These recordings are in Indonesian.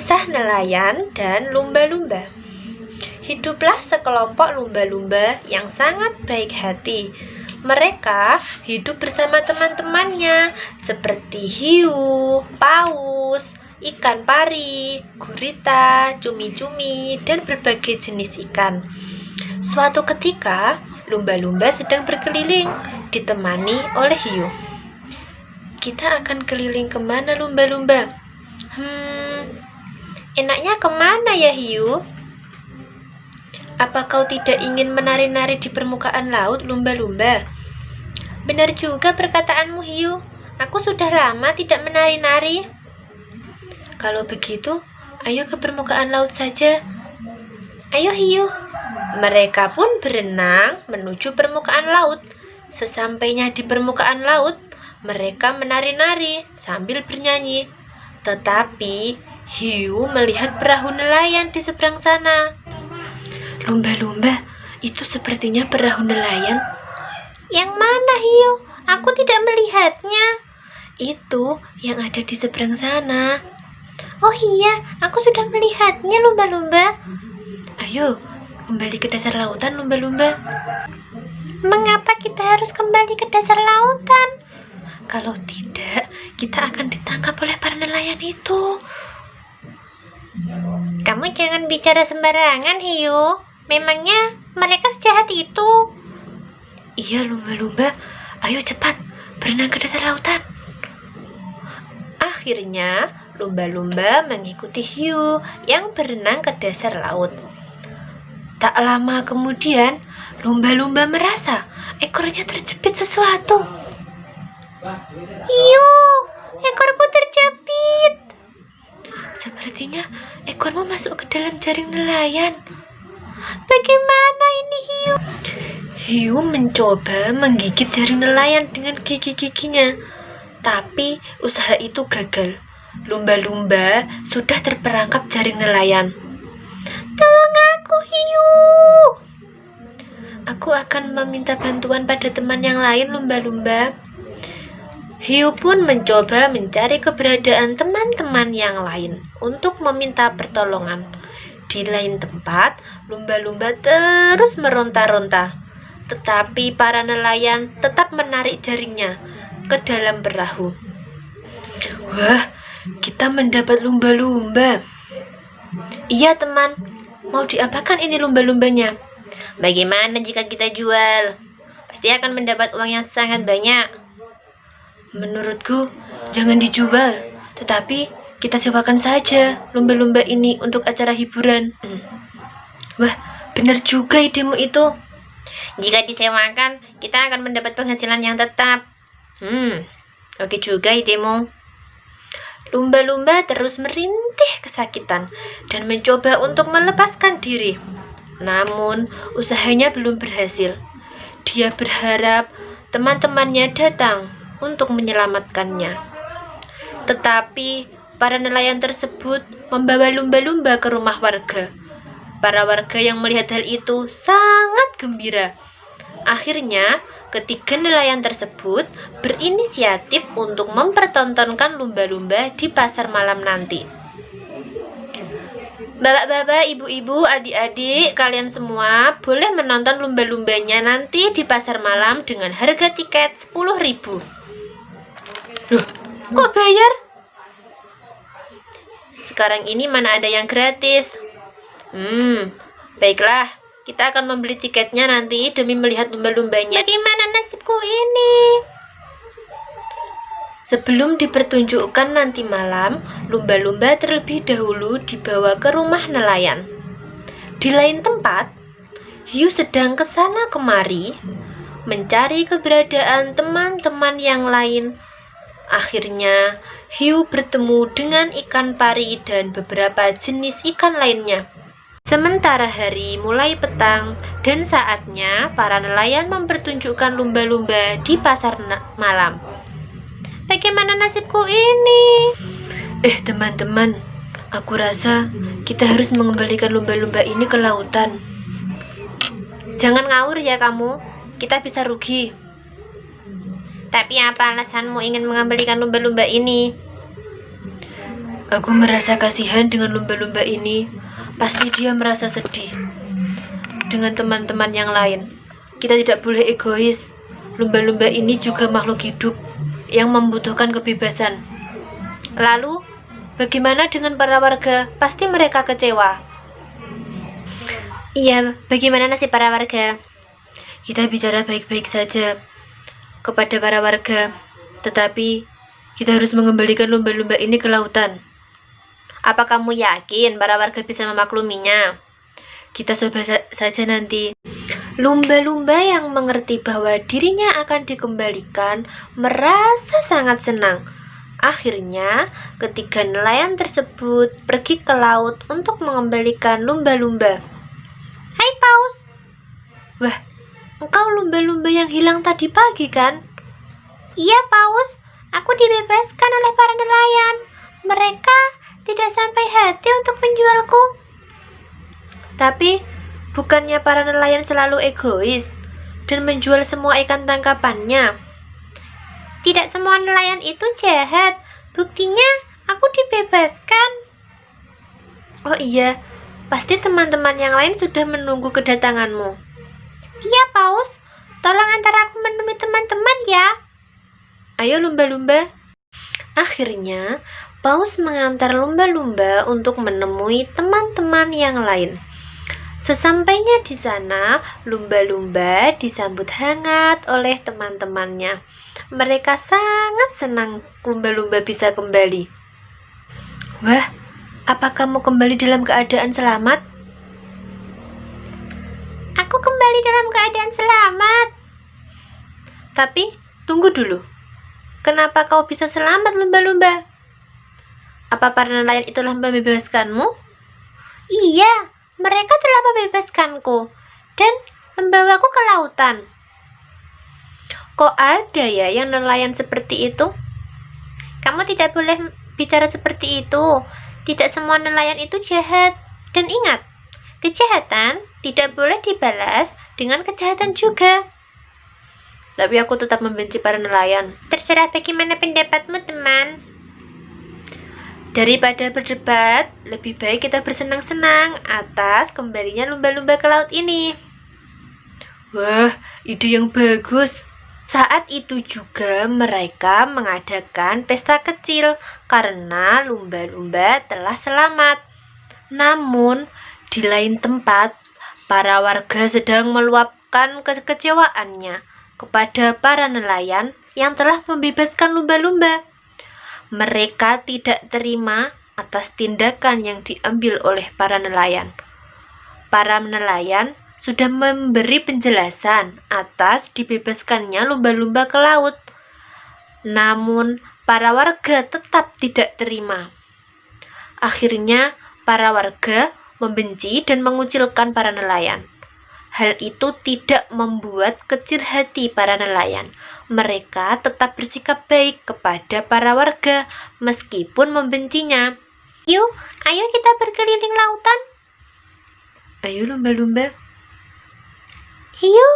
Kisah nelayan dan lumba-lumba. Hiduplah sekelompok lumba-lumba yang sangat baik hati. Mereka hidup bersama teman-temannya seperti hiu, paus, ikan pari, gurita, cumi-cumi, dan berbagai jenis ikan. Suatu ketika, lumba-lumba sedang berkeliling, ditemani oleh hiu. Kita akan keliling kemana, lumba-lumba? Enaknya kemana ya, hiu? Apa kau tidak ingin menari-nari di permukaan laut, lumba-lumba? Benar juga perkataanmu, hiu. Aku sudah lama tidak menari-nari. Kalau begitu, ayo ke permukaan laut saja. Ayo, hiu. Mereka pun berenang menuju permukaan laut. Sesampainya di permukaan laut, mereka menari-nari sambil bernyanyi. Tetapi hiu melihat perahu nelayan di seberang sana. Lumba-lumba, itu sepertinya perahu nelayan. Yang mana, hiu? Aku tidak melihatnya. Itu yang ada di seberang sana. Oh iya, aku sudah melihatnya, lumba-lumba. Ayo, kembali ke dasar lautan, lumba-lumba. Mengapa kita harus kembali ke dasar lautan? Kalau tidak, kita akan ditangkap oleh para nelayan itu. Kamu jangan bicara sembarangan, hiu. Memangnya mereka sejahat itu? Iya, lumba-lumba. Ayo cepat, berenang ke dasar lautan. Akhirnya, lumba-lumba mengikuti hiu yang berenang ke dasar laut. Tak lama kemudian, lumba-lumba merasa ekornya terjepit sesuatu. Hiu, ekorku terjepit. Sepertinya ekormu masuk ke dalam jaring nelayan. Bagaimana ini, hiu? Hiu mencoba menggigit jaring nelayan dengan gigi-giginya, tapi usaha itu gagal. Lumba-lumba sudah terperangkap jaring nelayan. Tolong aku, hiu. Aku akan meminta bantuan pada teman yang lain, lumba-lumba. Hiu pun mencoba mencari keberadaan teman-teman yang lain untuk meminta pertolongan. Di lain tempat, lumba-lumba terus meronta-ronta. Tetapi para nelayan tetap menarik jaringnya ke dalam perahu. Wah, kita mendapat lumba-lumba. Iya, teman. Mau diapakan ini lumba-lumbanya? Bagaimana jika kita jual? Pasti akan mendapat uang yang sangat banyak. Menurutku, jangan dijual, tetapi kita sewakan saja lumba-lumba ini untuk acara hiburan. Wah, benar juga idemu itu. Jika disewakan, kita akan mendapat penghasilan yang tetap. Oke juga idemu. Lumba-lumba terus merintih kesakitan dan mencoba untuk melepaskan diri. Namun, usahanya belum berhasil. Dia berharap teman-temannya datang untuk menyelamatkannya. Tetapi para nelayan tersebut membawa lumba-lumba ke rumah warga. Para warga yang melihat hal itu sangat gembira. Akhirnya, ketiga nelayan tersebut berinisiatif untuk mempertontonkan lumba-lumba di pasar malam nanti. Bapak-bapak, ibu-ibu, adik-adik, kalian semua boleh menonton lumba-lumbanya nanti di pasar malam dengan harga tiket 10.000. Loh, kok bayar? Sekarang ini mana ada yang gratis? Baiklah, kita akan membeli tiketnya nanti demi melihat lumba-lumbanya. Bagaimana nasibku ini? Sebelum dipertunjukkan nanti malam, lumba-lumba terlebih dahulu dibawa ke rumah nelayan. Di lain tempat, hiu sedang kesana kemari mencari keberadaan teman-teman yang lain. Akhirnya, hiu bertemu dengan ikan pari dan beberapa jenis ikan lainnya. Sementara hari mulai petang dan saatnya para nelayan mempertunjukkan lumba-lumba di pasar malam. Bagaimana nasibku ini? Teman-teman, aku rasa kita harus mengembalikan lumba-lumba ini ke lautan. Jangan ngawur ya kamu, kita bisa rugi. Tapi apa alasanmu ingin mengembalikan lumba-lumba ini? Aku merasa kasihan dengan lumba-lumba ini. Pasti dia merasa sedih dengan teman-teman yang lain. Kita tidak boleh egois. Lumba-lumba ini juga makhluk hidup yang membutuhkan kebebasan. Lalu, bagaimana dengan para warga? Pasti mereka kecewa. Iya, bagaimana nasib para warga? Kita bicara baik-baik saja kepada para warga, tetapi kita harus mengembalikan lumba-lumba ini ke lautan. Apa kamu yakin para warga bisa memakluminya? Kita coba saja nanti. Lumba-lumba yang mengerti bahwa dirinya akan dikembalikan merasa sangat senang. Akhirnya, ketiga nelayan tersebut pergi ke laut untuk mengembalikan lumba-lumba. Hai Paus. Wah, engkau lumba-lumba yang hilang tadi pagi kan? Iya Paus, aku dibebaskan oleh para nelayan. Mereka tidak sampai hati untuk menjualku. Tapi, bukannya para nelayan selalu egois dan menjual semua ikan tangkapannya? Tidak semua nelayan itu jahat. Buktinya, aku dibebaskan. Oh iya, pasti teman-teman yang lain sudah menunggu kedatanganmu. Iya, Paus. Tolong antar aku menemui teman-teman ya. Ayo lumba-lumba. Akhirnya, Paus mengantar lumba-lumba untuk menemui teman-teman yang lain. Sesampainya di sana, lumba-lumba disambut hangat oleh teman-temannya. Mereka sangat senang lumba-lumba bisa kembali. Wah, apa kamu kembali dalam keadaan selamat? Aku kembali dalam keadaan selamat. Tapi, tunggu dulu. Kenapa kau bisa selamat, lumba-lumba? Apa para nelayan itulah membebaskanmu? Iya, mereka telah membebaskanku dan membawaku ke lautan. Kok ada ya yang nelayan seperti itu? Kamu tidak boleh bicara seperti itu. Tidak semua nelayan itu jahat. Dan ingat, kejahatan tidak boleh dibalas dengan kejahatan juga. Tapi aku tetap membenci para nelayan. Terserah bagaimana pendapatmu, teman. Daripada berdebat, lebih baik kita bersenang-senang atas kembalinya lumba-lumba ke laut ini. Wah, ide yang bagus. Saat itu juga mereka mengadakan pesta kecil karena lumba-lumba telah selamat. Namun, di lain tempat, para warga sedang meluapkan kekecewaannya kepada para nelayan yang telah membebaskan lumba-lumba. Mereka tidak terima atas tindakan yang diambil oleh para nelayan. Para nelayan sudah memberi penjelasan atas dibebaskannya lumba-lumba ke laut. Namun, para warga tetap tidak terima. Akhirnya, para warga membenci dan mengucilkan para nelayan. Hal itu tidak membuat kecil hati para nelayan. Mereka tetap bersikap baik kepada para warga meskipun membencinya. Yuk, ayo kita berkeliling lautan. Ayo lumba-lumba. Hiu,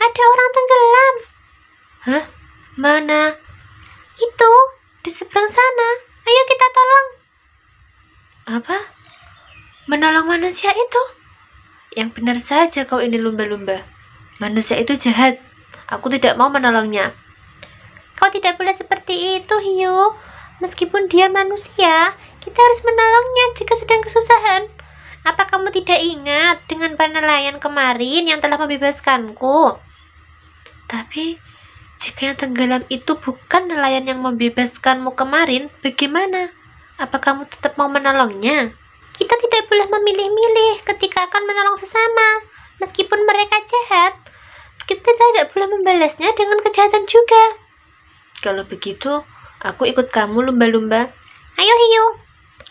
ada orang tenggelam. Hah? Mana? Itu, di seberang sana. Ayo kita tolong. Apa? Menolong manusia itu? Yang benar saja kau ini lumba-lumba. Manusia itu jahat. Aku tidak mau menolongnya. Kau tidak boleh seperti itu, Hiu. Meskipun dia manusia, kita harus menolongnya jika sedang kesusahan. Apa kamu tidak ingat dengan para nelayan kemarin yang telah membebaskanku? Tapi, jika yang tenggelam itu bukan nelayan yang membebaskanmu kemarin, bagaimana? Apa kamu tetap mau menolongnya? Kita tidak boleh memilih-milih ketika akan menolong sesama. Meskipun mereka jahat, kita tidak boleh membalasnya dengan kejahatan juga. Kalau begitu, aku ikut kamu lumba-lumba. Ayo Hiu.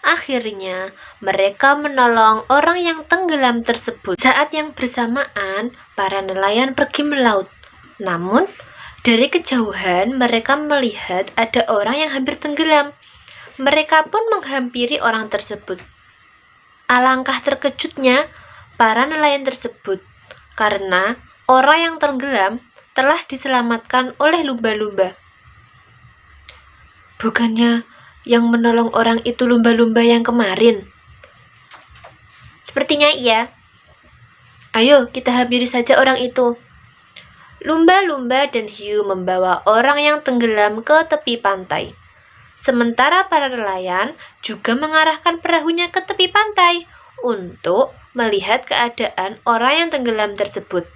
Akhirnya, mereka menolong orang yang tenggelam tersebut. Saat yang bersamaan, para nelayan pergi melaut. Namun, dari kejauhan mereka melihat ada orang yang hampir tenggelam. Mereka pun menghampiri orang tersebut. Alangkah terkejutnya para nelayan tersebut karena orang yang tenggelam telah diselamatkan oleh lumba-lumba. Bukannya yang menolong orang itu lumba-lumba yang kemarin? Sepertinya iya. Ayo, kita hampiri saja orang itu. Lumba-lumba dan hiu membawa orang yang tenggelam ke tepi pantai. Sementara para nelayan juga mengarahkan perahunya ke tepi pantai untuk melihat keadaan orang yang tenggelam tersebut.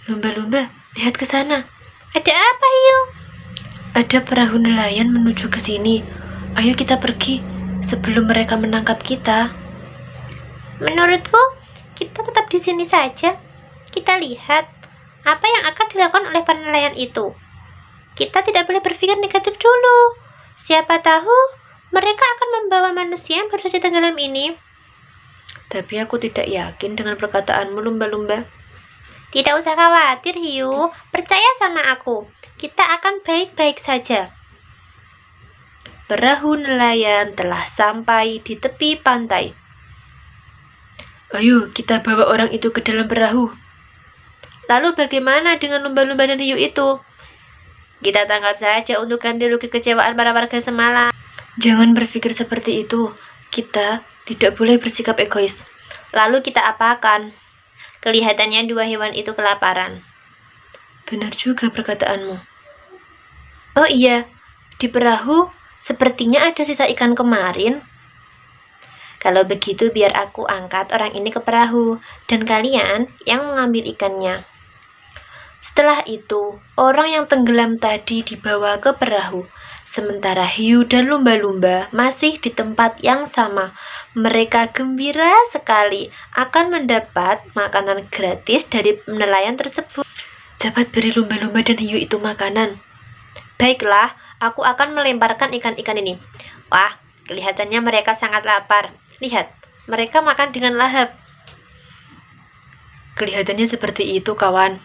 Lumba-lumba, lihat ke sana. Ada apa, hiu? Ada perahu nelayan menuju ke sini. Ayo kita pergi sebelum mereka menangkap kita. Menurutku, kita tetap di sini saja. Kita lihat apa yang akan dilakukan oleh para nelayan itu. Kita tidak boleh berpikir negatif dulu. Siapa tahu mereka akan membawa manusia yang baru saja tenggelam ini. Tapi aku tidak yakin dengan perkataanmu, lumba-lumba. Tidak usah khawatir, hiu. Percaya sama aku. Kita akan baik-baik saja. Perahu nelayan telah sampai di tepi pantai. Ayo, kita bawa orang itu ke dalam perahu. Lalu bagaimana dengan lumba-lumba dan hiu itu? Kita tangkap saja untuk ganti rugi kecewaan para warga semalam. Jangan berpikir seperti itu. Kita tidak boleh bersikap egois. Lalu kita apakan? Kelihatannya dua hewan itu kelaparan. Benar juga perkataanmu. Oh iya, di perahu sepertinya ada sisa ikan kemarin. Kalau begitu biar aku angkat orang ini ke perahu dan kalian yang mengambil ikannya. Setelah itu, orang yang tenggelam tadi dibawa ke perahu, sementara hiu dan lumba-lumba masih di tempat yang sama. Mereka gembira sekali akan mendapat makanan gratis dari nelayan tersebut. Cepat beri lumba-lumba dan hiu itu makanan. Baiklah, aku akan melemparkan ikan-ikan ini. Wah, kelihatannya mereka sangat lapar. Lihat, mereka makan dengan lahap. Kelihatannya seperti itu, kawan.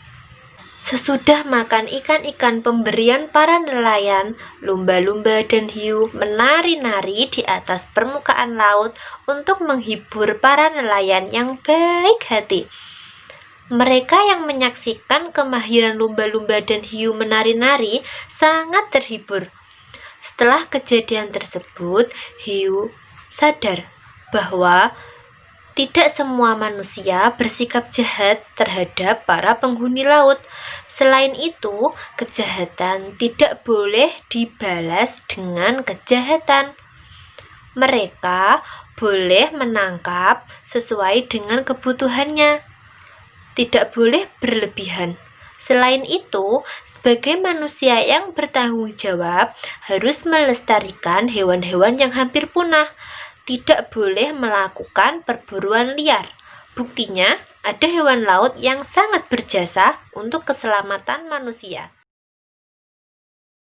Sesudah makan ikan-ikan pemberian para nelayan, lumba-lumba dan hiu menari-nari di atas permukaan laut untuk menghibur para nelayan yang baik hati. Mereka yang menyaksikan kemahiran lumba-lumba dan hiu menari-nari sangat terhibur. Setelah kejadian tersebut, hiu sadar bahwa tidak semua manusia bersikap jahat terhadap para penghuni laut. Selain itu, kejahatan tidak boleh dibalas dengan kejahatan. Mereka boleh menangkap sesuai dengan kebutuhannya. Tidak boleh berlebihan. Selain itu, sebagai manusia yang bertanggung jawab, harus melestarikan hewan-hewan yang hampir punah. Tidak boleh melakukan perburuan liar. Buktinya, ada hewan laut yang sangat berjasa untuk keselamatan manusia.